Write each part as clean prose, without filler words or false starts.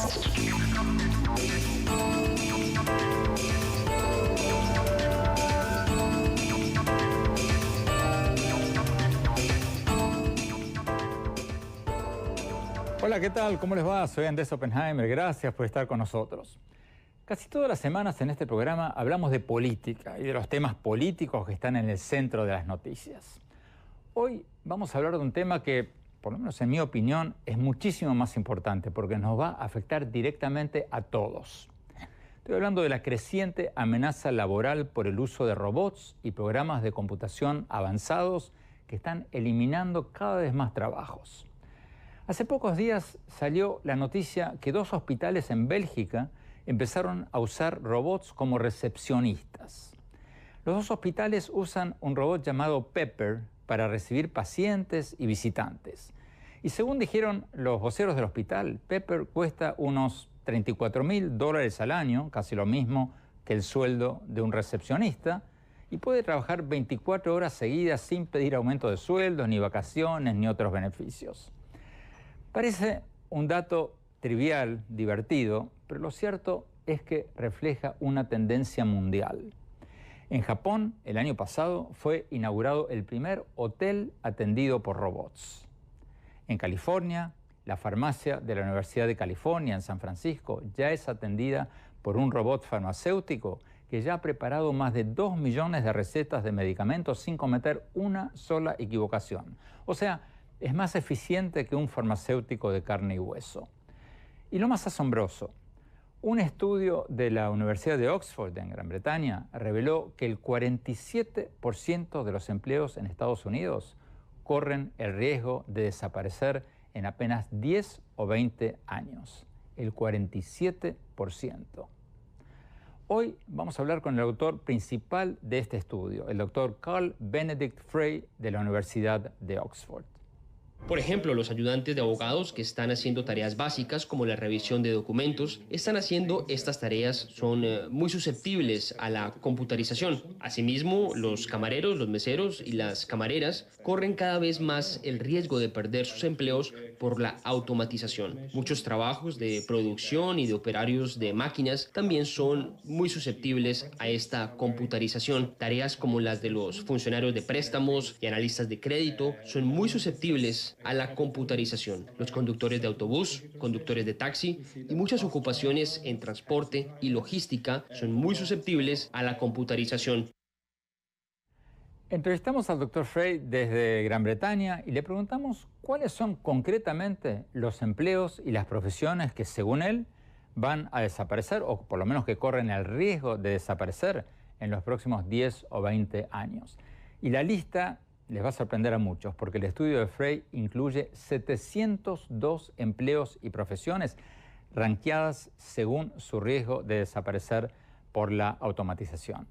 Hola, ¿qué tal? ¿Cómo les va? Soy Andrés Oppenheimer. Gracias por estar con nosotros. Casi todas las semanas en este programa hablamos de política y de los temas políticos que están en el centro de las noticias. Hoy vamos a hablar de un tema que, por lo menos en mi opinión, es muchísimo más importante porque nos va a afectar directamente a todos. Estoy hablando de la creciente amenaza laboral por el uso de robots y programas de computación avanzados que están eliminando cada vez más trabajos. Hace pocos días salió la noticia que 2 hospitales en Bélgica empezaron a usar robots como recepcionistas. Los 2 hospitales usan un robot llamado Pepper para recibir pacientes y visitantes. Y según dijeron los voceros del hospital, Pepper cuesta unos $34.000 al año, casi lo mismo que el sueldo de un recepcionista, y puede trabajar 24 horas seguidas sin pedir aumento de sueldos, ni vacaciones, ni otros beneficios. Parece un dato trivial, divertido, pero lo cierto es que refleja una tendencia mundial. En Japón, el año pasado, fue inaugurado el primer hotel atendido por robots. En California, la farmacia de la Universidad de California en San Francisco ya es atendida por un robot farmacéutico que ya ha preparado más de 2 millones de recetas de medicamentos sin cometer una sola equivocación. O sea, es más eficiente que un farmacéutico de carne y hueso. Y lo más asombroso, un estudio de la Universidad de Oxford en Gran Bretaña reveló que el 47% de los empleos en Estados Unidos corren el riesgo de desaparecer en apenas 10 o 20 años. El 47%. Hoy vamos a hablar con el autor principal de este estudio, el doctor Carl Benedict Frey de la Universidad de Oxford. Por ejemplo, los ayudantes de abogados que están haciendo tareas básicas como la revisión de documentos, estas tareas son muy susceptibles a la computarización. Asimismo, los camareros, los meseros y las camareras corren cada vez más el riesgo de perder sus empleos por la automatización. Muchos trabajos de producción y de operarios de máquinas también son muy susceptibles a esta computarización. Tareas como las de los funcionarios de préstamos y analistas de crédito son muy susceptibles a la computarización. Los conductores de autobús, conductores de taxi y muchas ocupaciones en transporte y logística son muy susceptibles a la computarización. Entrevistamos al Dr. Frey desde Gran Bretaña y le preguntamos cuáles son concretamente los empleos y las profesiones que, según él, van a desaparecer o por lo menos que corren el riesgo de desaparecer en los próximos 10 o 20 años. Y la lista les va a sorprender a muchos porque el estudio de Frey incluye 702 empleos y profesiones ranqueadas según su riesgo de desaparecer por la automatización.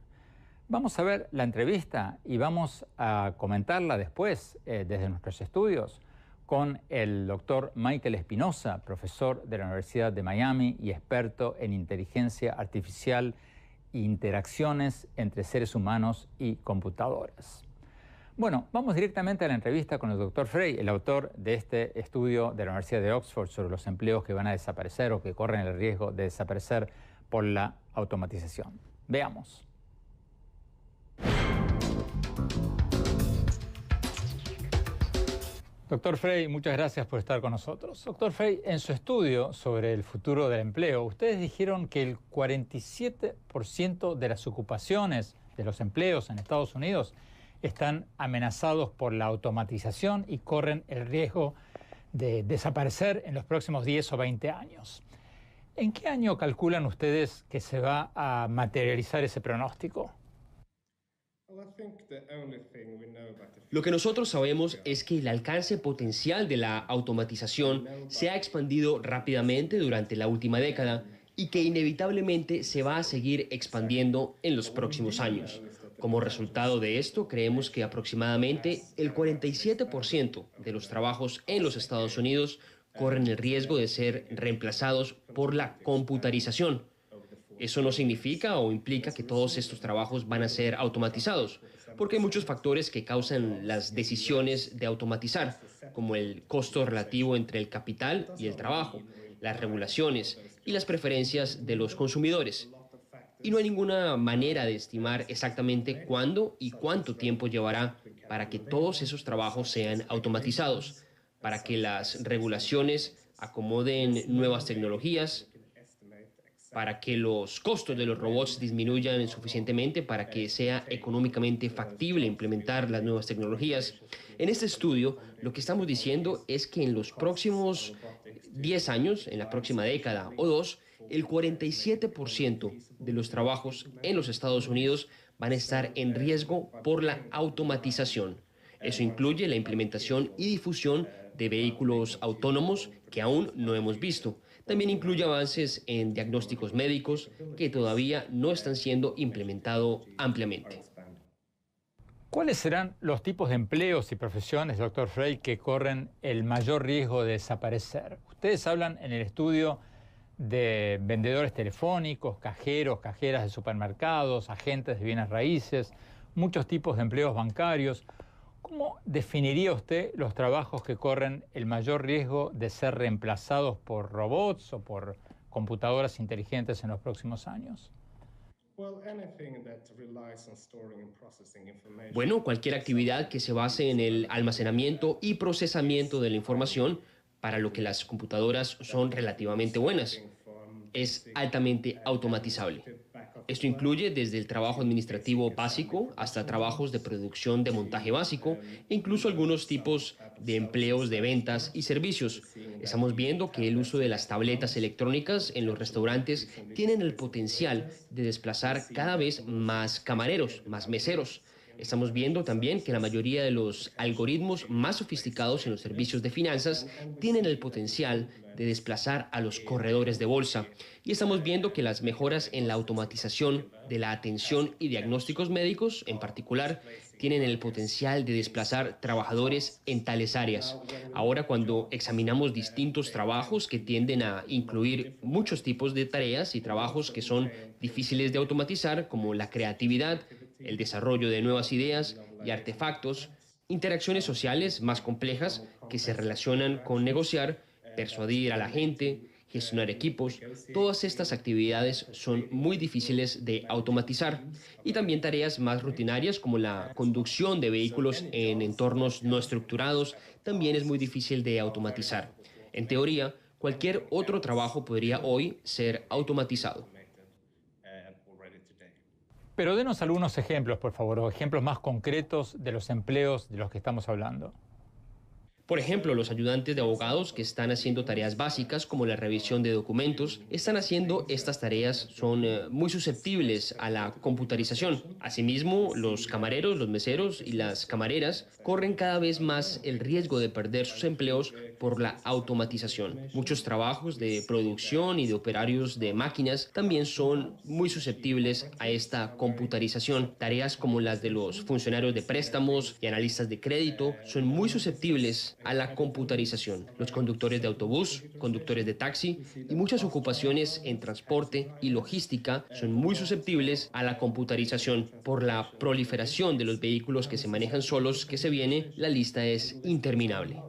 Vamos a ver la entrevista y vamos a comentarla después desde nuestros estudios con el doctor Michael Espinosa, profesor de la Universidad de Miami y experto en inteligencia artificial e interacciones entre seres humanos y computadoras. Bueno, vamos directamente a la entrevista con el doctor Frey, el autor de este estudio de la Universidad de Oxford sobre los empleos que van a desaparecer o que corren el riesgo de desaparecer por la automatización. Veamos. Doctor Frey, muchas gracias por estar con nosotros. Doctor Frey, en su estudio sobre el futuro del empleo, ustedes dijeron que el 47% de las ocupaciones de los empleos en Estados Unidos están amenazados por la automatización y corren el riesgo de desaparecer en los próximos 10 o 20 años. ¿En qué año calculan ustedes que se va a materializar ese pronóstico? Lo que nosotros sabemos es que el alcance potencial de la automatización se ha expandido rápidamente durante la última década y que inevitablemente se va a seguir expandiendo en los próximos años. Como resultado de esto, creemos que aproximadamente el 47% de los trabajos en los Estados Unidos corren el riesgo de ser reemplazados por la computarización. Eso no significa o implica que todos estos trabajos van a ser automatizados, porque hay muchos factores que causan las decisiones de automatizar, como el costo relativo entre el capital y el trabajo, las regulaciones y las preferencias de los consumidores. Y no hay ninguna manera de estimar exactamente cuándo y cuánto tiempo llevará para que todos esos trabajos sean automatizados, para que las regulaciones acomoden nuevas tecnologías, para que los costos de los robots disminuyan suficientemente para que sea económicamente factible implementar las nuevas tecnologías. En este estudio, lo que estamos diciendo es que en los próximos 10 años, en la próxima década o dos, el 47% de los trabajos en los Estados Unidos van a estar en riesgo por la automatización. Eso incluye la implementación y difusión de vehículos autónomos que aún no hemos visto. También incluye avances en diagnósticos médicos que todavía no están siendo implementados ampliamente. ¿Cuáles serán los tipos de empleos y profesiones, doctor Frey, que corren el mayor riesgo de desaparecer? Ustedes hablan en el estudio de vendedores telefónicos, cajeros, cajeras de supermercados, agentes de bienes raíces, muchos tipos de empleos bancarios. ¿Cómo definiría usted los trabajos que corren el mayor riesgo de ser reemplazados por robots o por computadoras inteligentes en los próximos años? Bueno, cualquier actividad que se base en el almacenamiento y procesamiento de la información, para lo que las computadoras son relativamente buenas, es altamente automatizable. Esto incluye desde el trabajo administrativo básico hasta trabajos de producción de montaje básico e incluso algunos tipos de empleos de ventas y servicios. Estamos viendo que el uso de las tabletas electrónicas en los restaurantes tienen el potencial de desplazar cada vez más camareros, más meseros. Estamos viendo también que la mayoría de los algoritmos más sofisticados en los servicios de finanzas tienen el potencial de desplazar a los corredores de bolsa. Y estamos viendo que las mejoras en la automatización de la atención y diagnósticos médicos, en particular, tienen el potencial de desplazar trabajadores en tales áreas. Ahora, cuando examinamos distintos trabajos que tienden a incluir muchos tipos de tareas y trabajos que son difíciles de automatizar, como la creatividad, el desarrollo de nuevas ideas y artefactos, interacciones sociales más complejas que se relacionan con negociar, persuadir a la gente, gestionar equipos, todas estas actividades son muy difíciles de automatizar. Y también tareas más rutinarias como la conducción de vehículos en entornos no estructurados también es muy difícil de automatizar. En teoría, cualquier otro trabajo podría hoy ser automatizado. Pero denos algunos ejemplos, por favor, o ejemplos más concretos de los empleos de los que estamos hablando. Por ejemplo, los ayudantes de abogados que están haciendo tareas básicas como la revisión de documentos, están haciendo estas tareas, son muy susceptibles a la computarización. Asimismo, los camareros, los meseros y las camareras corren cada vez más el riesgo de perder sus empleos por la automatización. Muchos trabajos de producción y de operarios de máquinas también son muy susceptibles a esta computarización. Tareas como las de los funcionarios de préstamos y analistas de crédito son muy susceptibles a la computarización. Los conductores de autobús, conductores de taxi y muchas ocupaciones en transporte y logística son muy susceptibles a la computarización. Por la proliferación de los vehículos que se manejan solos que se viene, la lista es interminable.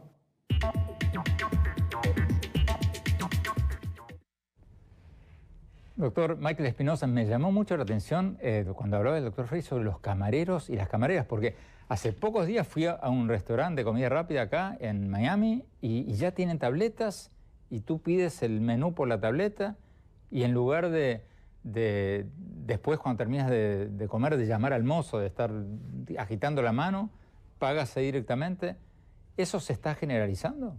Doctor Michael Espinosa, me llamó mucho la atención cuando hablaba el doctor Frey sobre los camareros y las camareras, porque hace pocos días fui a un restaurante de comida rápida acá en Miami y ya tienen tabletas y tú pides el menú por la tableta y en lugar de después cuando terminas de comer, de llamar al mozo, de estar agitando la mano, pagas ahí directamente. ¿Eso se está generalizando?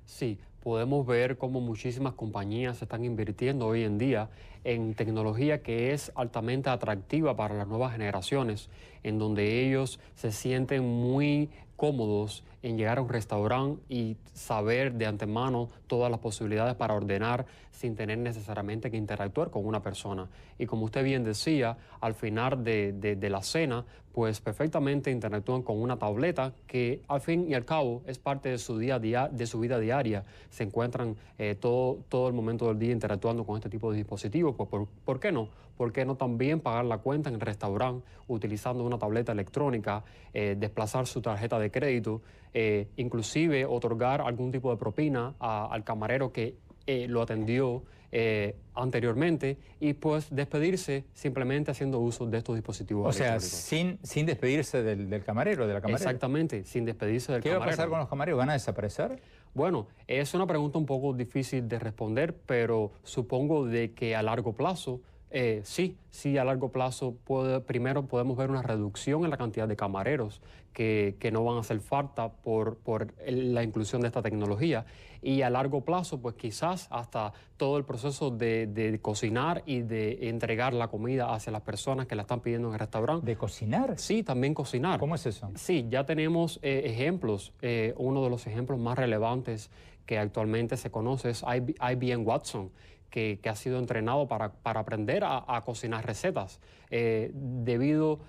Sí, podemos ver cómo muchísimas compañías están invirtiendo hoy en día en tecnología que es altamente atractiva para las nuevas generaciones, en donde ellos se sienten muy cómodos en llegar a un restaurante y saber de antemano todas las posibilidades para ordenar sin tener necesariamente que interactuar con una persona. Y como usted bien decía, al final de la cena, pues perfectamente interactúan con una tableta que al fin y al cabo es parte de su día a día, de su vida diaria. Se encuentran todo el momento del día interactuando con este tipo de dispositivos. Pues ¿por qué no? ¿Por qué no también pagar la cuenta en el restaurante utilizando una tableta electrónica, desplazar su tarjeta de crédito, inclusive otorgar algún tipo de propina al camarero que lo atendió anteriormente y pues despedirse simplemente haciendo uso de estos dispositivos O sea, electrónicos. sin despedirse del camarero, de la camarera. Exactamente, sin despedirse del ¿Qué camarero. va a pasar con los camareros? ¿Van a desaparecer? Bueno, es una pregunta un poco difícil de responder, pero supongo de que a largo plazo, sí, a largo plazo primero podemos ver una reducción en la cantidad de camareros que no van a hacer falta por la inclusión de esta tecnología. Y a largo plazo, pues quizás hasta todo el proceso de cocinar y de entregar la comida hacia las personas que la están pidiendo en el restaurante. ¿De cocinar? Sí, también cocinar. ¿Cómo es eso? Sí, ya tenemos ejemplos. Uno de los ejemplos más relevantes que actualmente se conoce es IBM Watson, que ha sido entrenado para aprender a cocinar recetas. Debido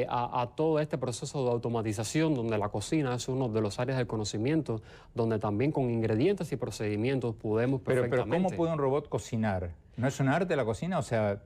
a todo este proceso de automatización, donde la cocina es uno de los áreas del conocimiento, donde también con ingredientes y procedimientos podemos perfectamente... Pero ¿cómo puede un robot cocinar? ¿No es un arte la cocina? O sea,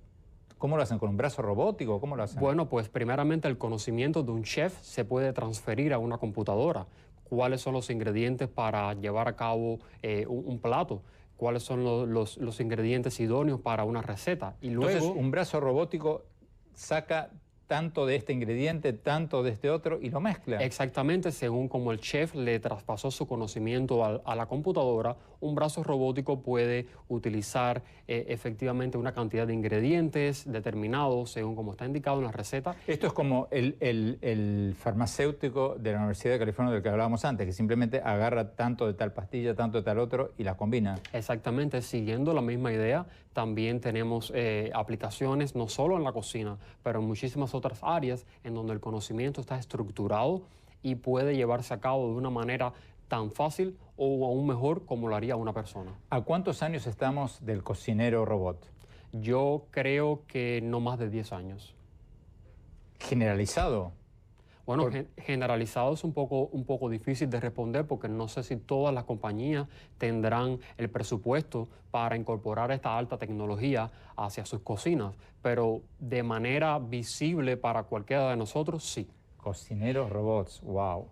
¿cómo lo hacen? ¿Con un brazo robótico? ¿Cómo lo hacen? Bueno, pues primeramente el conocimiento de un chef se puede transferir a una computadora. ¿Cuáles son los ingredientes para llevar a cabo un plato? ¿Cuáles son los ingredientes idóneos para una receta? Y luego, entonces, un brazo robótico saca tanto de este ingrediente, tanto de este otro y lo mezcla. Exactamente, según como el chef le traspasó su conocimiento a la computadora, un brazo robótico puede utilizar efectivamente una cantidad de ingredientes determinados según como está indicado en la receta. Esto es como el farmacéutico de la Universidad de California del que hablábamos antes, que simplemente agarra tanto de tal pastilla, tanto de tal otro y la combina. Exactamente, siguiendo la misma idea, también tenemos aplicaciones no solo en la cocina, pero en muchísimas otras áreas en donde el conocimiento está estructurado y puede llevarse a cabo de una manera tan fácil o aún mejor como lo haría una persona. ¿A cuántos años estamos del cocinero robot? Yo creo que no más de 10 años. ¿Generalizado? Bueno, generalizado es un poco difícil de responder porque no sé si todas las compañías tendrán el presupuesto para incorporar esta alta tecnología hacia sus cocinas, pero de manera visible para cualquiera de nosotros, sí. Cocineros robots, wow.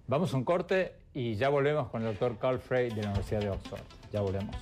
Vamos a un corte y ya volvemos con el doctor Carl Frey de la Universidad de Oxford. Ya volvemos.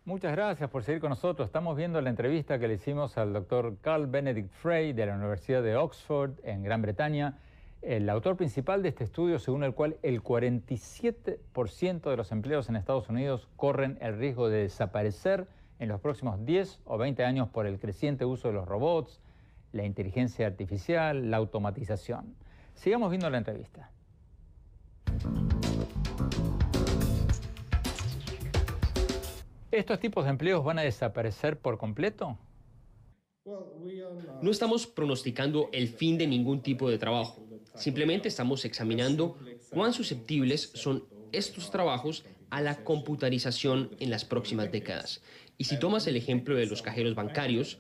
Muchas gracias por seguir con nosotros. Estamos viendo la entrevista que le hicimos al doctor Carl Benedict Frey de la Universidad de Oxford en Gran Bretaña, el autor principal de este estudio según el cual el 47% de los empleos en Estados Unidos corren el riesgo de desaparecer en los próximos 10 o 20 años por el creciente uso de los robots, la inteligencia artificial, la automatización. Sigamos viendo la entrevista. ¿Estos tipos de empleos van a desaparecer por completo? No estamos pronosticando el fin de ningún tipo de trabajo. Simplemente estamos examinando cuán susceptibles son estos trabajos a la computarización en las próximas décadas. Y si tomas el ejemplo de los cajeros bancarios,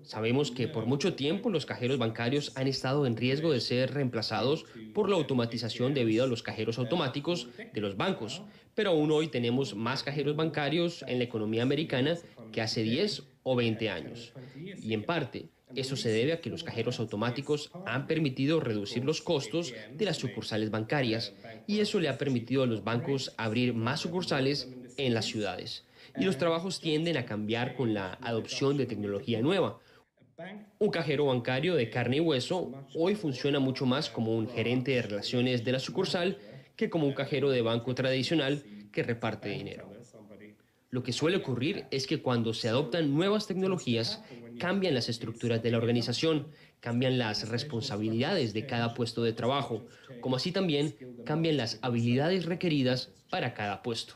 sabemos que por mucho tiempo los cajeros bancarios han estado en riesgo de ser reemplazados por la automatización debido a los cajeros automáticos de los bancos. Pero aún hoy tenemos más cajeros bancarios en la economía americana que hace 10 o 20 años. Y en parte, eso se debe a que los cajeros automáticos han permitido reducir los costos de las sucursales bancarias y eso le ha permitido a los bancos abrir más sucursales en las ciudades. Y los trabajos tienden a cambiar con la adopción de tecnología nueva. Un cajero bancario de carne y hueso hoy funciona mucho más como un gerente de relaciones de la sucursal que como un cajero de banco tradicional que reparte dinero. Lo que suele ocurrir es que cuando se adoptan nuevas tecnologías, cambian las estructuras de la organización, cambian las responsabilidades de cada puesto de trabajo, como así también cambian las habilidades requeridas para cada puesto.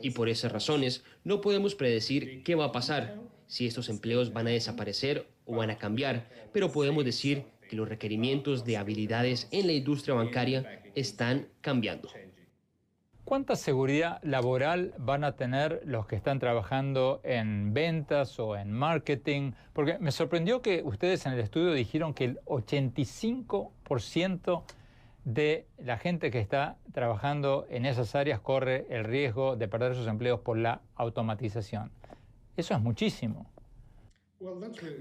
Y por esas razones, no podemos predecir qué va a pasar, si estos empleos van a desaparecer o van a cambiar, pero podemos decir que los requerimientos de habilidades en la industria bancaria están cambiando. ¿Cuánta seguridad laboral van a tener los que están trabajando en ventas o en marketing? Porque me sorprendió que ustedes en el estudio dijeron que el 85% de la gente que está trabajando en esas áreas corre el riesgo de perder sus empleos por la automatización. Eso es muchísimo.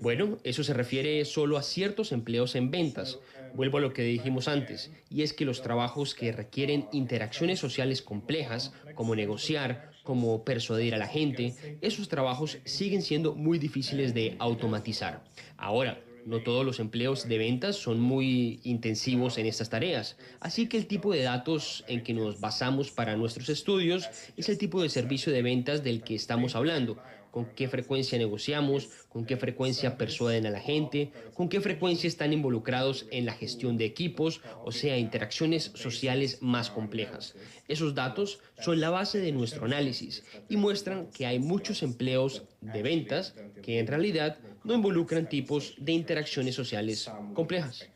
Bueno, eso se refiere solo a ciertos empleos en ventas. Vuelvo a lo que dijimos antes, y es que los trabajos que requieren interacciones sociales complejas, como negociar, como persuadir a la gente, esos trabajos siguen siendo muy difíciles de automatizar. Ahora, no todos los empleos de ventas son muy intensivos en estas tareas, así que el tipo de datos en que nos basamos para nuestros estudios es el tipo de servicio de ventas del que estamos hablando. Con qué frecuencia negociamos, con qué frecuencia persuaden a la gente, con qué frecuencia están involucrados en la gestión de equipos, o sea, interacciones sociales más complejas. Esos datos son la base de nuestro análisis y muestran que hay muchos empleos de ventas que en realidad no involucran tipos de interacciones sociales complejas.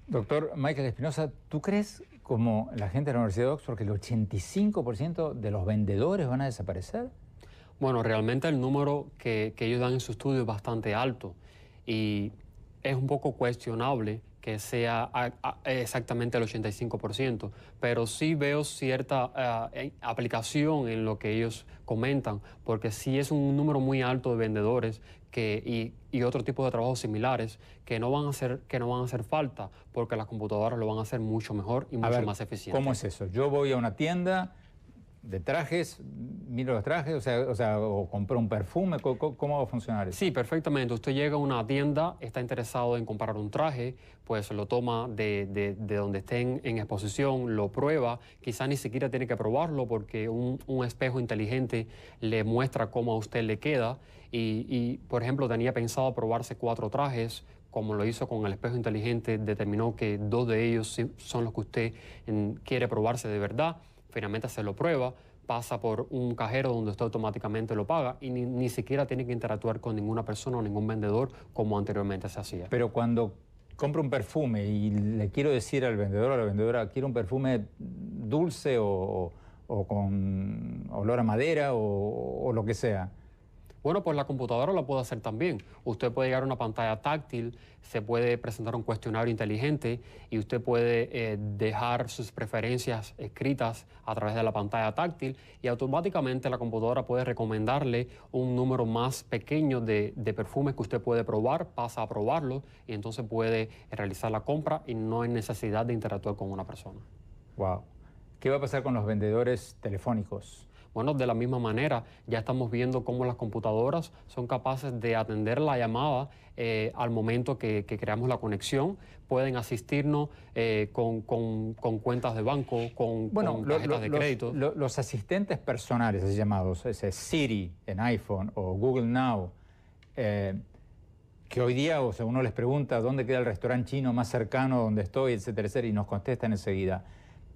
Doctor Michael Espinosa, ¿tú crees, como la gente de la Universidad de Oxford, que el 85% de los vendedores van a desaparecer? Bueno, realmente el número que ellos dan en su estudio es bastante alto y es un poco cuestionable que sea exactamente el 85%, pero sí veo cierta aplicación en lo que ellos comentan, porque sí es un número muy alto de vendedores y otro tipo de trabajos similares que no van a hacer falta, porque las computadoras lo van a hacer mucho mejor y mucho más eficiente. ¿Cómo es eso? Yo voy a una tienda de trajes, miro los trajes, o compro un perfume, ¿cómo va a funcionar eso? Sí, perfectamente. Usted llega a una tienda, está interesado en comprar un traje, pues lo toma de donde esté en exposición, lo prueba, quizá ni siquiera tiene que probarlo porque un espejo inteligente le muestra cómo a usted le queda y por ejemplo, tenía pensado probarse 4 trajes, como lo hizo con el espejo inteligente, determinó que 2 de ellos son los que usted quiere probarse de verdad. Finalmente se lo prueba, pasa por un cajero donde usted automáticamente lo paga y ni siquiera tiene que interactuar con ninguna persona o ningún vendedor como anteriormente se hacía. Pero cuando compro un perfume y le quiero decir al vendedor o a la vendedora, quiero un perfume dulce o con olor a madera o lo que sea. Bueno, pues la computadora lo puede hacer también. Usted puede llegar a una pantalla táctil, se puede presentar un cuestionario inteligente y usted puede dejar sus preferencias escritas a través de la pantalla táctil y automáticamente la computadora puede recomendarle un número más pequeño de perfumes que usted puede probar, pasa a probarlo y entonces puede realizar la compra y no hay necesidad de interactuar con una persona. Wow. ¿Qué va a pasar con los vendedores telefónicos? Bueno, de la misma manera, ya estamos viendo cómo las computadoras son capaces de atender la llamada al momento que creamos la conexión. Pueden asistirnos con cuentas de banco, con tarjetas de crédito. Los asistentes personales, así llamados, ese Siri en iPhone o Google Now, que hoy día uno les pregunta dónde queda el restaurante chino más cercano donde estoy, etcétera, etcétera, y nos contestan enseguida.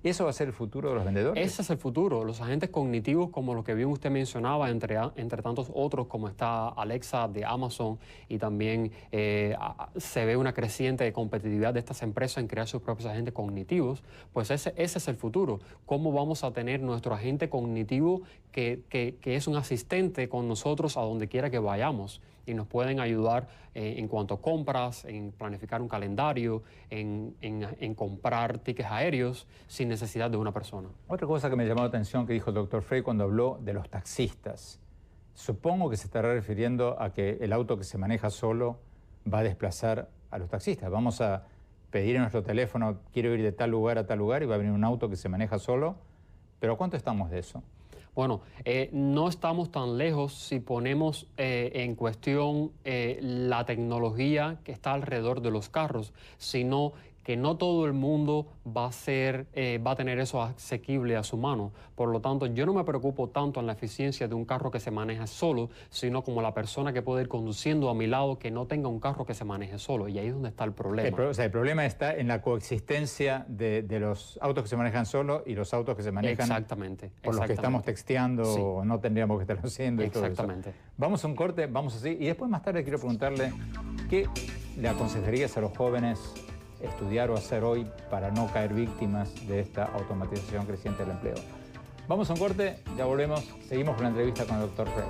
¿Eso va a ser el futuro de los vendedores? Ese es el futuro. Los agentes cognitivos, como los que bien usted mencionaba, entre tantos otros, como está Alexa de Amazon, y también se ve una creciente competitividad de estas empresas en crear sus propios agentes cognitivos, pues ese es el futuro. ¿Cómo vamos a tener nuestro agente cognitivo que es un asistente con nosotros a donde quiera que vayamos? Y nos pueden ayudar en cuanto a compras, en planificar un calendario, en comprar tickets aéreos sin necesidad de una persona. Otra cosa que me llamó la atención que dijo el Dr. Frey cuando habló de los taxistas. Supongo que se estará refiriendo a que el auto que se maneja solo va a desplazar a los taxistas. Vamos a pedir en nuestro teléfono, quiero ir de tal lugar a tal lugar y va a venir un auto que se maneja solo. ¿Pero cuánto estamos de eso? Bueno, no estamos tan lejos si ponemos en cuestión la tecnología que está alrededor de los carros, sino que no todo el mundo va a tener eso asequible a su mano. Por lo tanto, yo no me preocupo tanto en la eficiencia de un carro que se maneja solo, sino como la persona que puede ir conduciendo a mi lado que no tenga un carro que se maneje solo. Y ahí es donde está el problema. El problema está en la coexistencia de los autos que se manejan solo y los autos que se manejan por los que estamos texteando o no tendríamos que estar haciendo. Y todo eso. Exactamente. Vamos a un corte, vamos así. Y después más tarde quiero preguntarle ¿Qué le aconsejarías a los jóvenes estudiar o hacer hoy para no caer víctimas de esta automatización creciente del empleo? Vamos a un corte, ya volvemos, seguimos con la entrevista con el Dr. Frey.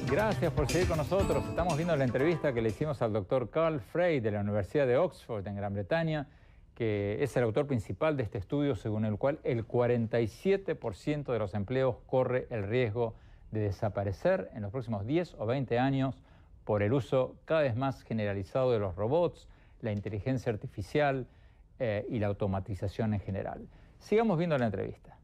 Gracias por seguir con nosotros. Estamos viendo la entrevista que le hicimos al doctor Carl Frey de la Universidad de Oxford en Gran Bretaña, que es el autor principal de este estudio según el cual el 47% de los empleos corre el riesgo de desaparecer en los próximos 10 o 20 años por el uso cada vez más generalizado de los robots, la inteligencia artificial y la automatización en general. Sigamos viendo la entrevista.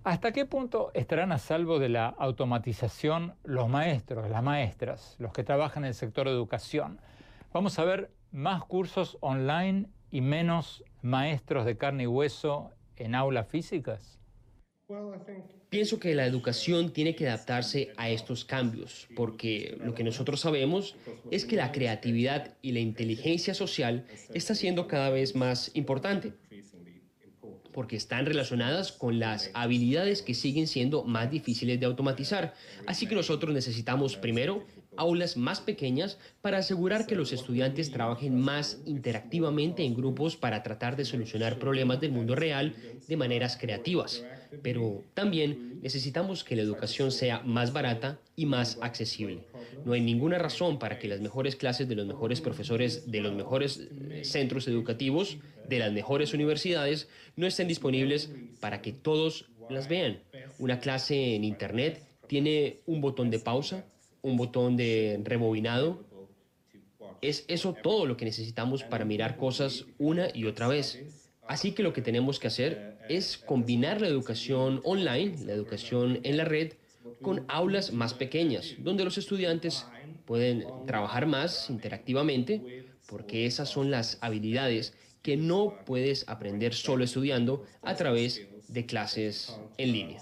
¿Hasta qué punto estarán a salvo de la automatización los maestros, las maestras, los que trabajan en el sector de educación? Vamos a ver más cursos online y menos maestros de carne y hueso en aulas físicas. Pienso que la educación tiene que adaptarse a estos cambios, porque lo que nosotros sabemos es que la creatividad y la inteligencia social está siendo cada vez más importante, porque están relacionadas con las habilidades que siguen siendo más difíciles de automatizar. Así que nosotros necesitamos primero aulas más pequeñas para asegurar que los estudiantes trabajen más interactivamente en grupos para tratar de solucionar problemas del mundo real de maneras creativas. Pero también necesitamos que la educación sea más barata y más accesible. No hay ninguna razón para que las mejores clases de los mejores profesores de los mejores centros educativos, de las mejores universidades, no estén disponibles para que todos las vean. Una clase en Internet tiene un botón de pausa, un botón de rebobinado. Es eso todo lo que necesitamos para mirar cosas una y otra vez. Así que lo que tenemos que hacer es combinar la educación online, la educación en la red, con aulas más pequeñas, donde los estudiantes pueden trabajar más interactivamente, porque esas son las habilidades que no puedes aprender solo estudiando a través de clases en línea.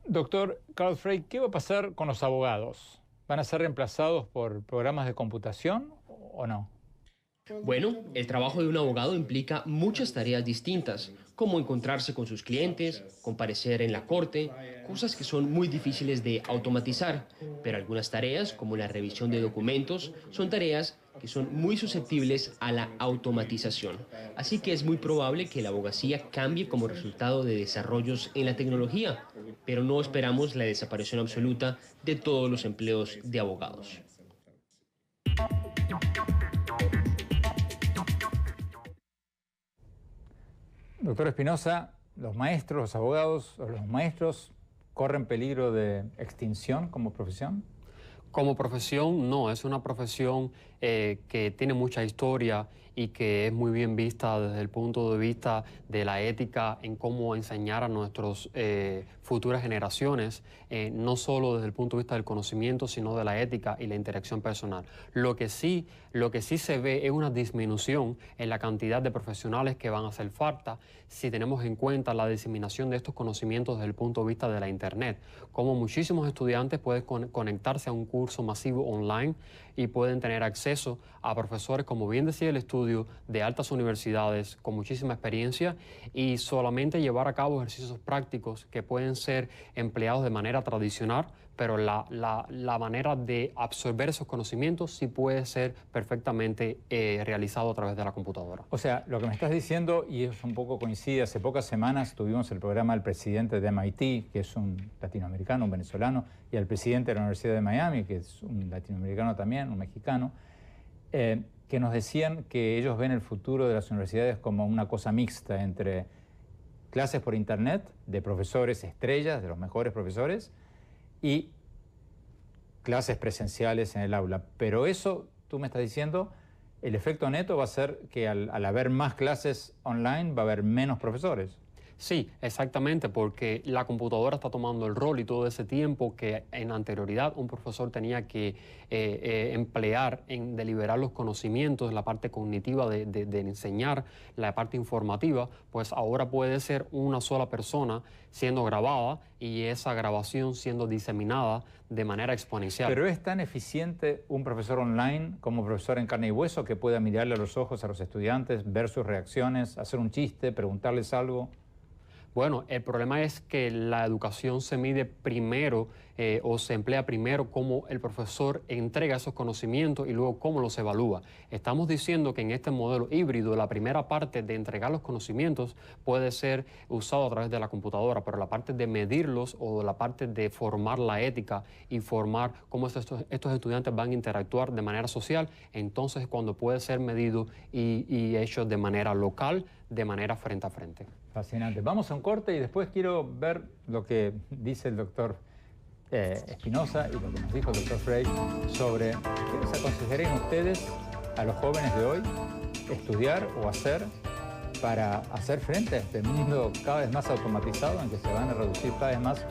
Doctor Carl Frey, ¿qué va a pasar con los abogados? ¿Van a ser reemplazados por programas de computación o no? Bueno, el trabajo de un abogado implica muchas tareas distintas, como encontrarse con sus clientes, comparecer en la corte, cosas que son muy difíciles de automatizar, pero algunas tareas, como la revisión de documentos, son tareas que son muy susceptibles a la automatización. Así que es muy probable que la abogacía cambie como resultado de desarrollos en la tecnología, pero no esperamos la desaparición absoluta de todos los empleos de abogados. Doctor Espinosa, ¿los maestros, los abogados o los maestros corren peligro de extinción como profesión? Como profesión, no, es una profesión que tiene mucha historia y que es muy bien vista desde el punto de vista de la ética en cómo enseñar a nuestras futuras generaciones, no solo desde el punto de vista del conocimiento, sino de la ética y la interacción personal. Lo que sí se ve es una disminución en la cantidad de profesionales que van a hacer falta si tenemos en cuenta la diseminación de estos conocimientos desde el punto de vista de la Internet. Como muchísimos estudiantes pueden conectarse a un curso masivo online y pueden tener acceso a profesores, como bien decía el estudio, de altas universidades con muchísima experiencia y solamente llevar a cabo ejercicios prácticos que pueden ser empleados de manera tradicional, pero la manera de absorber esos conocimientos sí puede ser perfectamente realizado a través de la computadora. O sea, lo que me estás diciendo, y eso un poco coincide, hace pocas semanas tuvimos el programa del presidente de MIT, que es un latinoamericano, un venezolano, y al presidente de la Universidad de Miami, que es un latinoamericano también, un mexicano, que nos decían que ellos ven el futuro de las universidades como una cosa mixta entre clases por internet de profesores estrellas, de los mejores profesores, y clases presenciales en el aula. Pero eso, tú me estás diciendo, el efecto neto va a ser que al haber más clases online va a haber menos profesores. Sí, exactamente, porque la computadora está tomando el rol y todo ese tiempo que en anterioridad un profesor tenía que emplear en deliberar los conocimientos, la parte cognitiva de enseñar, la parte informativa, pues ahora puede ser una sola persona siendo grabada y esa grabación siendo diseminada de manera exponencial. ¿Pero es tan eficiente un profesor online como un profesor en carne y hueso que pueda mirarle a los ojos a los estudiantes, ver sus reacciones, hacer un chiste, preguntarles algo? Bueno, el problema es que la educación se mide primero o se emplea primero cómo el profesor entrega esos conocimientos y luego cómo los evalúa. Estamos diciendo que en este modelo híbrido la primera parte de entregar los conocimientos puede ser usado a través de la computadora, pero la parte de medirlos o la parte de formar la ética y formar cómo estos estudiantes van a interactuar de manera social, entonces cuando puede ser medido y hecho de manera local, de manera frente a frente. Fascinante. Vamos a un corte y después quiero ver lo que dice el doctor Espinosa y lo que nos dijo el doctor Frey sobre qué les aconsejarían ustedes a los jóvenes de hoy estudiar o hacer para hacer frente a este mundo cada vez más automatizado en que se van a reducir cada vez más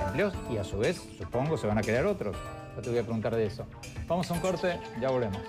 empleos y a su vez, supongo, se van a crear otros. Yo te voy a preguntar de eso. Vamos a un corte, ya volvemos.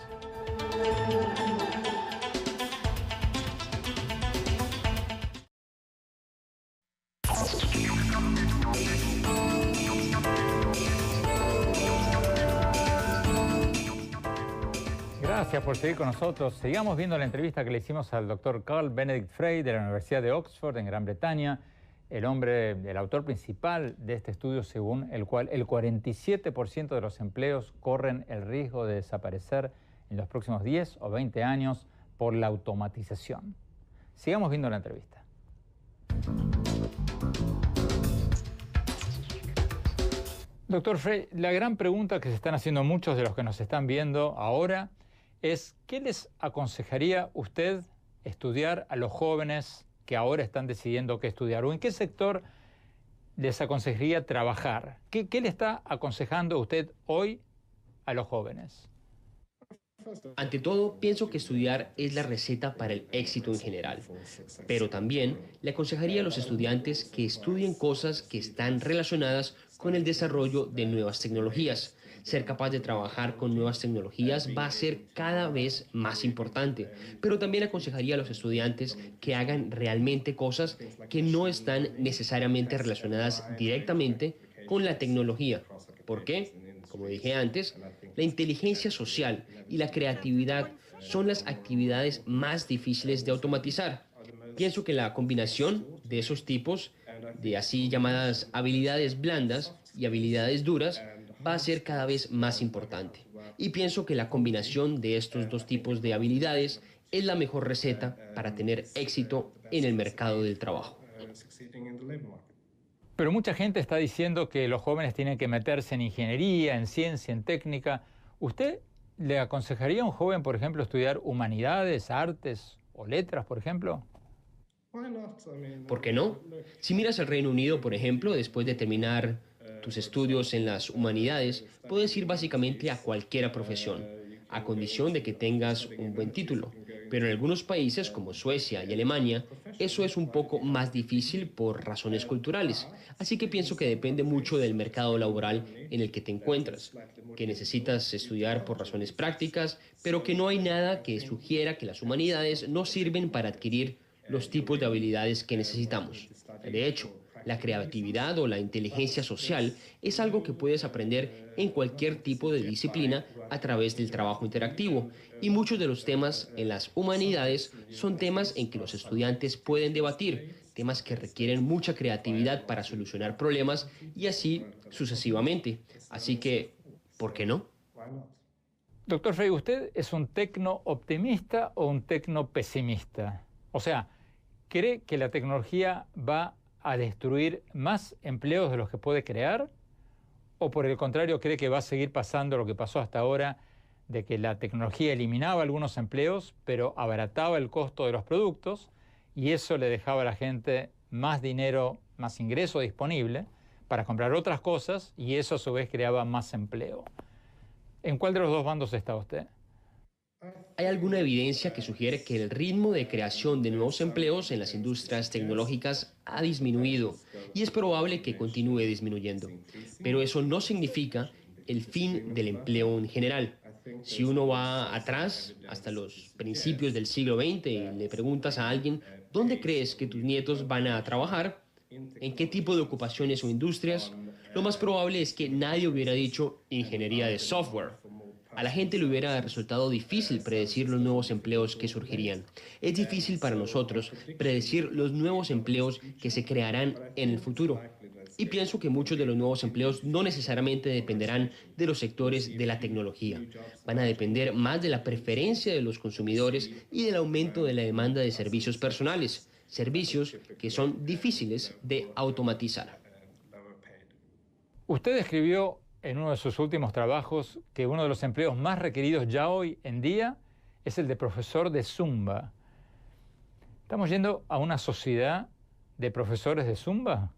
Gracias por seguir con nosotros. Sigamos viendo la entrevista que le hicimos al doctor Carl Benedict Frey de la Universidad de Oxford en Gran Bretaña, el autor principal de este estudio según el cual el 47% de los empleos corren el riesgo de desaparecer en los próximos 10 o 20 años por la automatización. Sigamos viendo la entrevista. Doctor Frey, la gran pregunta que se están haciendo muchos de los que nos están viendo ahora es ¿qué les aconsejaría usted estudiar a los jóvenes que ahora están decidiendo qué estudiar? ¿O en qué sector les aconsejaría trabajar? ¿Qué le está aconsejando usted hoy a los jóvenes? Ante todo, pienso que estudiar es la receta para el éxito en general, pero también le aconsejaría a los estudiantes que estudien cosas que están relacionadas con el desarrollo de nuevas tecnologías. Ser capaz de trabajar con nuevas tecnologías va a ser cada vez más importante, pero también aconsejaría a los estudiantes que hagan realmente cosas que no están necesariamente relacionadas directamente con la tecnología. ¿Por qué? Como dije antes, la inteligencia social y la creatividad son las actividades más difíciles de automatizar. Pienso que la combinación de esos tipos de así llamadas habilidades blandas y habilidades duras va a ser cada vez más importante. Y pienso que la combinación de estos dos tipos de habilidades es la mejor receta para tener éxito en el mercado del trabajo. Pero mucha gente está diciendo que los jóvenes tienen que meterse en ingeniería, en ciencia, en técnica. ¿Usted le aconsejaría a un joven, por ejemplo, estudiar humanidades, artes o letras, por ejemplo? ¿Por qué no? Si miras al Reino Unido, por ejemplo, después de terminar tus estudios en las humanidades, puedes ir básicamente a cualquier profesión, a condición de que tengas un buen título. Pero en algunos países como Suecia y Alemania, eso es un poco más difícil por razones culturales. Así que pienso que depende mucho del mercado laboral en el que te encuentras, que necesitas estudiar por razones prácticas, pero que no hay nada que sugiera que las humanidades no sirven para adquirir los tipos de habilidades que necesitamos. De hecho, la creatividad o la inteligencia social es algo que puedes aprender en cualquier tipo de disciplina a través del trabajo interactivo, y muchos de los temas en las humanidades son temas en que los estudiantes pueden debatir, temas que requieren mucha creatividad para solucionar problemas y así sucesivamente. Así que, ¿por qué no? Doctor Frey, ¿usted es un tecno-optimista o un tecno-pesimista? O sea, ¿cree que la tecnología va a destruir más empleos de los que puede crear? ¿O por el contrario cree que va a seguir pasando lo que pasó hasta ahora, de que la tecnología eliminaba algunos empleos, pero abarataba el costo de los productos y eso le dejaba a la gente más dinero, más ingreso disponible para comprar otras cosas y eso a su vez creaba más empleo? ¿En cuál de los dos bandos está usted? Hay alguna evidencia que sugiere que el ritmo de creación de nuevos empleos en las industrias tecnológicas ha disminuido y es probable que continúe disminuyendo. Pero eso no significa el fin del empleo en general. Si uno va atrás, hasta los principios del siglo XX, y le preguntas a alguien, ¿dónde crees que tus nietos van a trabajar? ¿En qué tipo de ocupaciones o industrias? Lo más probable es que nadie hubiera dicho ingeniería de software. A la gente le hubiera resultado difícil predecir los nuevos empleos que surgirían. Es difícil para nosotros predecir los nuevos empleos que se crearán en el futuro. Y pienso que muchos de los nuevos empleos no necesariamente dependerán de los sectores de la tecnología. Van a depender más de la preferencia de los consumidores y del aumento de la demanda de servicios personales, servicios que son difíciles de automatizar. Usted escribió en uno de sus últimos trabajos que uno de los empleos más requeridos ya hoy en día es el de profesor de Zumba. ¿Estamos yendo a una sociedad de profesores de Zumba?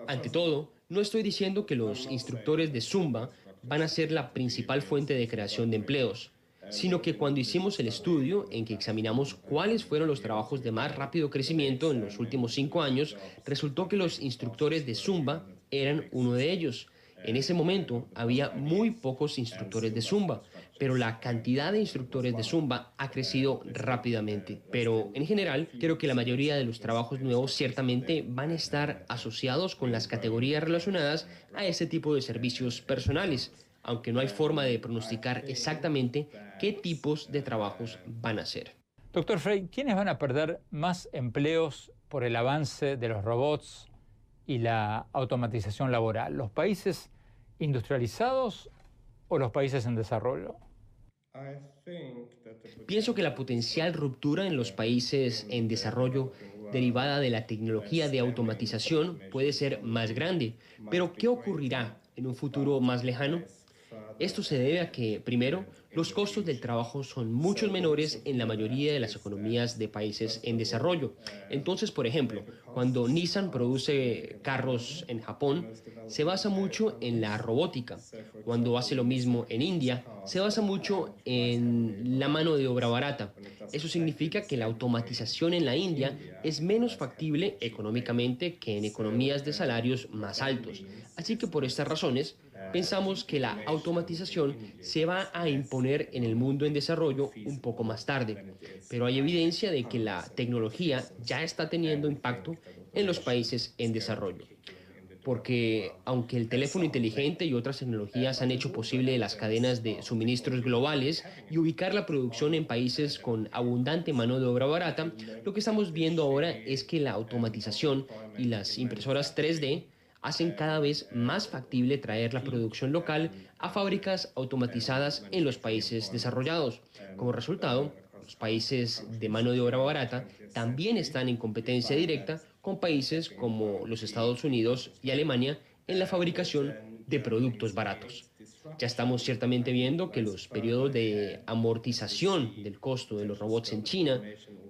Ante todo, no estoy diciendo que los instructores de Zumba van a ser la principal fuente de creación de empleos, sino que cuando hicimos el estudio en que examinamos cuáles fueron los trabajos de más rápido crecimiento en los últimos 5 años, resultó que los instructores de Zumba eran uno de ellos. En ese momento había muy pocos instructores de Zumba, pero la cantidad de instructores de Zumba ha crecido rápidamente. Pero en general, creo que la mayoría de los trabajos nuevos ciertamente van a estar asociados con las categorías relacionadas a ese tipo de servicios personales, aunque no hay forma de pronosticar exactamente qué tipos de trabajos van a ser. Doctor Frey, ¿quiénes van a perder más empleos por el avance de los robots y la automatización laboral? ¿Los países industrializados o los países en desarrollo? Pienso que la potencial ruptura en los países en desarrollo derivada de la tecnología de automatización puede ser más grande. Pero ¿qué ocurrirá en un futuro más lejano? Esto se debe a que, primero, los costos del trabajo son mucho menores en la mayoría de las economías de países en desarrollo. Entonces, por ejemplo, cuando Nissan produce carros en Japón, se basa mucho en la robótica. Cuando hace lo mismo en India, se basa mucho en la mano de obra barata. Eso significa que la automatización en la India es menos factible económicamente que en economías de salarios más altos. Así que por estas razones, pensamos que la automatización se va a imponer en el mundo en desarrollo un poco más tarde, pero hay evidencia de que la tecnología ya está teniendo impacto en los países en desarrollo. Porque aunque el teléfono inteligente y otras tecnologías han hecho posible las cadenas de suministros globales y ubicar la producción en países con abundante mano de obra barata, lo que estamos viendo ahora es que la automatización y las impresoras 3D hacen cada vez más factible traer la producción local a fábricas automatizadas en los países desarrollados. Como resultado, los países de mano de obra barata también están en competencia directa con países como los Estados Unidos y Alemania en la fabricación de productos baratos. Ya estamos ciertamente viendo que los periodos de amortización del costo de los robots en China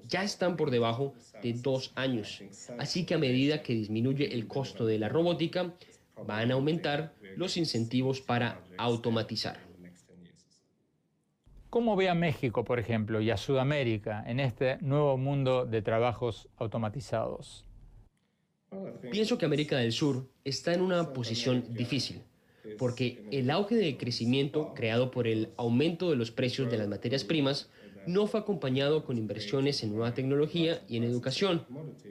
ya están por debajo de 2 años. Así que a medida que disminuye el costo de la robótica, van a aumentar los incentivos para automatizar. ¿Cómo ve a México, por ejemplo, y a Sudamérica en este nuevo mundo de trabajos automatizados? Pienso que América del Sur está en una posición difícil, porque el auge de crecimiento creado por el aumento de los precios de las materias primas no fue acompañado con inversiones en nueva tecnología y en educación,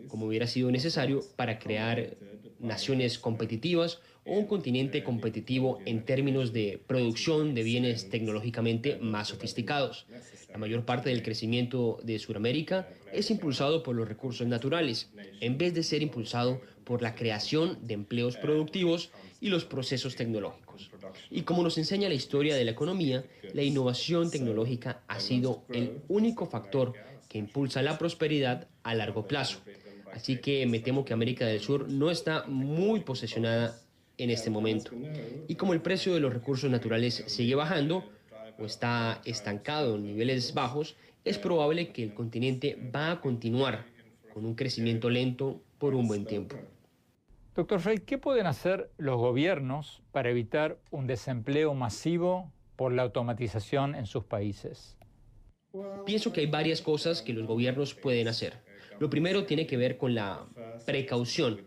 como hubiera sido necesario para crear naciones competitivas o un continente competitivo en términos de producción de bienes tecnológicamente más sofisticados. La mayor parte del crecimiento de Sudamérica es impulsado por los recursos naturales, en vez de ser impulsado por la creación de empleos productivos y los procesos tecnológicos. Y como nos enseña la historia de la economía, la innovación tecnológica ha sido el único factor que impulsa la prosperidad a largo plazo. Así que me temo que América del Sur no está muy posicionada en este momento. Y como el precio de los recursos naturales sigue bajando o está estancado en niveles bajos, es probable que el continente va a continuar con un crecimiento lento por un buen tiempo. Doctor Frey, ¿qué pueden hacer los gobiernos para evitar un desempleo masivo por la automatización en sus países? Pienso que hay varias cosas que los gobiernos pueden hacer. Lo primero tiene que ver con la precaución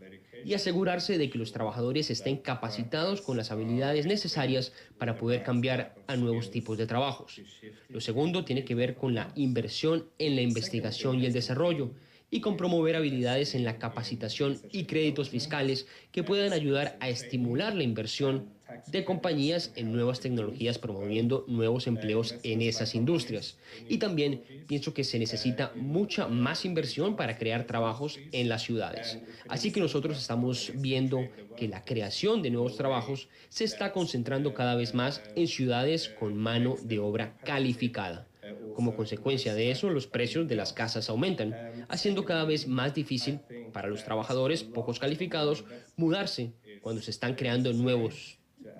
y asegurarse de que los trabajadores estén capacitados con las habilidades necesarias para poder cambiar a nuevos tipos de trabajos. Lo segundo tiene que ver con la inversión en la investigación y el desarrollo y con promover habilidades en la capacitación y créditos fiscales que puedan ayudar a estimular la inversión de compañías en nuevas tecnologías, promoviendo nuevos empleos en esas industrias. Y también pienso que se necesita mucha más inversión para crear trabajos en las ciudades. Así que nosotros estamos viendo que la creación de nuevos trabajos se está concentrando cada vez más en ciudades con mano de obra calificada. Como consecuencia de eso, los precios de las casas aumentan, haciendo cada vez más difícil para los trabajadores pocos calificados mudarse cuando se están creando nuevos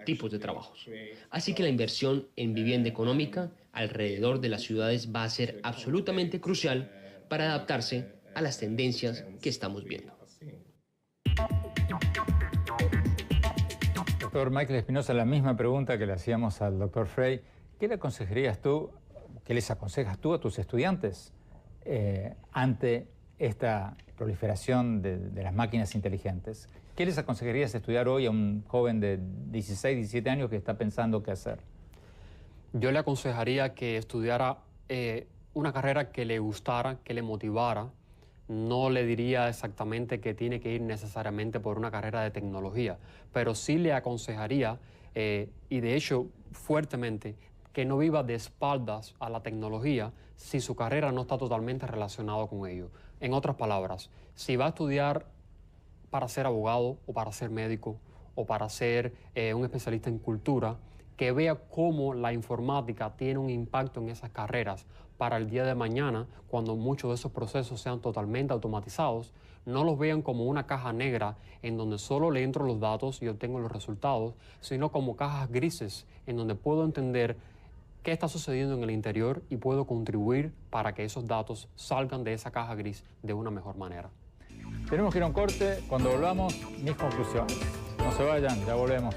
tipos de trabajos. Así que la inversión en vivienda económica alrededor de las ciudades va a ser absolutamente crucial para adaptarse a las tendencias que estamos viendo. Doctor Michael Espinosa, la misma pregunta que le hacíamos al doctor Frey. ¿Qué le aconsejarías tú, qué les aconsejas tú a tus estudiantes ante esta proliferación de las máquinas inteligentes? ¿Qué les aconsejarías estudiar hoy a un joven de 16, 17 años que está pensando qué hacer? Yo le aconsejaría que estudiara una carrera que le gustara, que le motivara. No le diría exactamente que tiene que ir necesariamente por una carrera de tecnología, pero sí le aconsejaría, y de hecho fuertemente, que no viva de espaldas a la tecnología si su carrera no está totalmente relacionada con ello. En otras palabras, si va a estudiar para ser abogado o para ser médico o para ser un especialista en cultura, que vea cómo la informática tiene un impacto en esas carreras para el día de mañana, cuando muchos de esos procesos sean totalmente automatizados. No los vean como una caja negra en donde solo le entro los datos y obtengo los resultados, sino como cajas grises en donde puedo entender qué está sucediendo en el interior y puedo contribuir para que esos datos salgan de esa caja gris de una mejor manera. Tenemos que ir a un corte. Cuando volvamos, mis conclusiones. No se vayan, ya volvemos.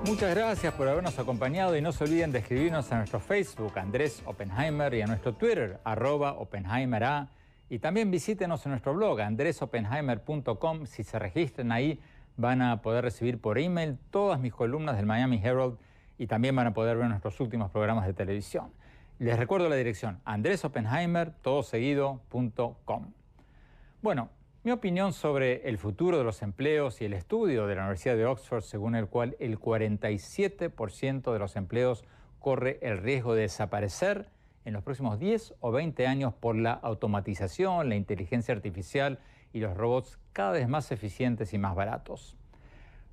Muchas gracias por habernos acompañado y no se olviden de escribirnos a nuestro Facebook, Andrés Oppenheimer, y a nuestro Twitter, @OppenheimerA. Y también visítenos en nuestro blog, andresoppenheimer.com. Si se registran ahí, van a poder recibir por email todas mis columnas del Miami Herald y también van a poder ver nuestros últimos programas de televisión. Les recuerdo la dirección, andresoppenheimer.com. Bueno, mi opinión sobre el futuro de los empleos y el estudio de la Universidad de Oxford, según el cual el 47% de los empleos corre el riesgo de desaparecer en los próximos 10 o 20 años por la automatización, la inteligencia artificial y los robots cada vez más eficientes y más baratos.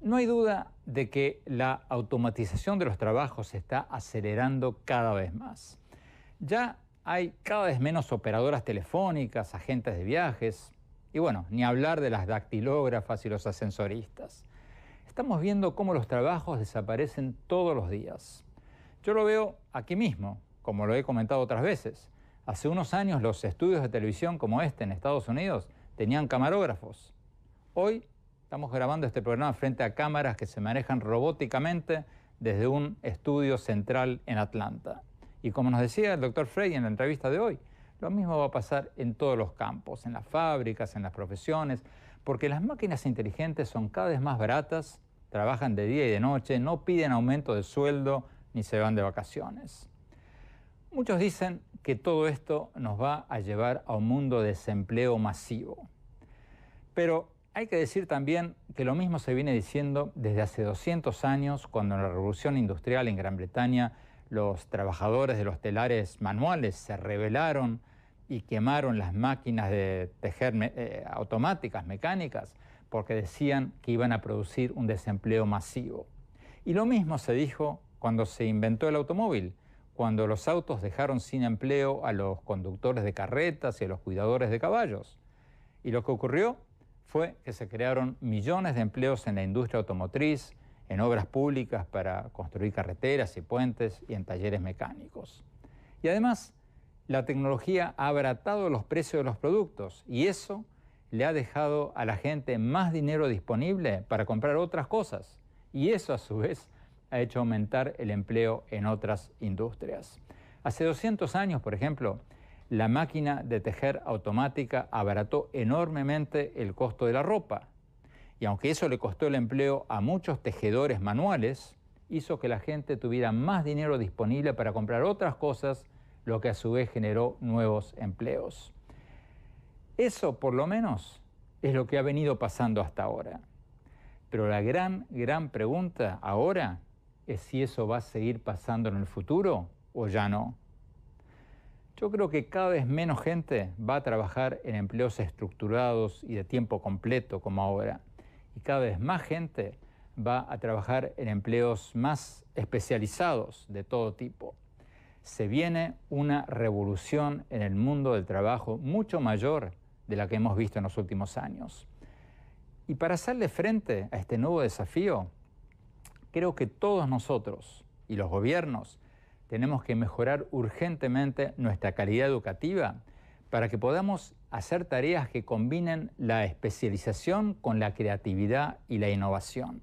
No hay duda de que la automatización de los trabajos se está acelerando cada vez más. Ya hay cada vez menos operadoras telefónicas, agentes de viajes y bueno, ni hablar de las dactilógrafas y los ascensoristas. Estamos viendo cómo los trabajos desaparecen todos los días. Yo lo veo aquí mismo, como lo he comentado otras veces. Hace unos años los estudios de televisión como este en Estados Unidos tenían camarógrafos. Hoy estamos grabando este programa frente a cámaras que se manejan robóticamente desde un estudio central en Atlanta. Y como nos decía el doctor Frey en la entrevista de hoy, lo mismo va a pasar en todos los campos, en las fábricas, en las profesiones, porque las máquinas inteligentes son cada vez más baratas, trabajan de día y de noche, no piden aumento de sueldo ni se van de vacaciones. Muchos dicen que todo esto nos va a llevar a un mundo de desempleo masivo. Pero hay que decir también que lo mismo se viene diciendo desde hace 200 años, cuando en la Revolución Industrial en Gran Bretaña los trabajadores de los telares manuales se rebelaron y quemaron las máquinas de tejer automáticas, mecánicas, porque decían que iban a producir un desempleo masivo. Y lo mismo se dijo cuando se inventó el automóvil, cuando los autos dejaron sin empleo a los conductores de carretas y a los cuidadores de caballos. Y lo que ocurrió fue que se crearon millones de empleos en la industria automotriz, en obras públicas para construir carreteras y puentes y en talleres mecánicos. Y además, la tecnología ha abaratado los precios de los productos y eso le ha dejado a la gente más dinero disponible para comprar otras cosas. Y eso, a su vez, ha hecho aumentar el empleo en otras industrias. Hace 200 años, por ejemplo, la máquina de tejer automática abarató enormemente el costo de la ropa. Y aunque eso le costó el empleo a muchos tejedores manuales, hizo que la gente tuviera más dinero disponible para comprar otras cosas, lo que a su vez generó nuevos empleos. Eso, por lo menos, es lo que ha venido pasando hasta ahora. Pero la gran pregunta ahora es si eso va a seguir pasando en el futuro o ya no. Yo creo que cada vez menos gente va a trabajar en empleos estructurados y de tiempo completo como ahora. Y cada vez más gente va a trabajar en empleos más especializados de todo tipo. Se viene una revolución en el mundo del trabajo mucho mayor de la que hemos visto en los últimos años. Y para hacerle frente a este nuevo desafío, creo que todos nosotros y los gobiernos tenemos que mejorar urgentemente nuestra calidad educativa para que podamos hacer tareas que combinen la especialización con la creatividad y la innovación.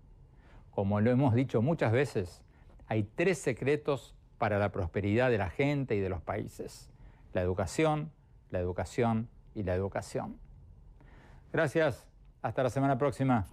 Como lo hemos dicho muchas veces, hay 3 secretos para la prosperidad de la gente y de los países: la educación, la educación y la educación. Gracias. Hasta la semana próxima.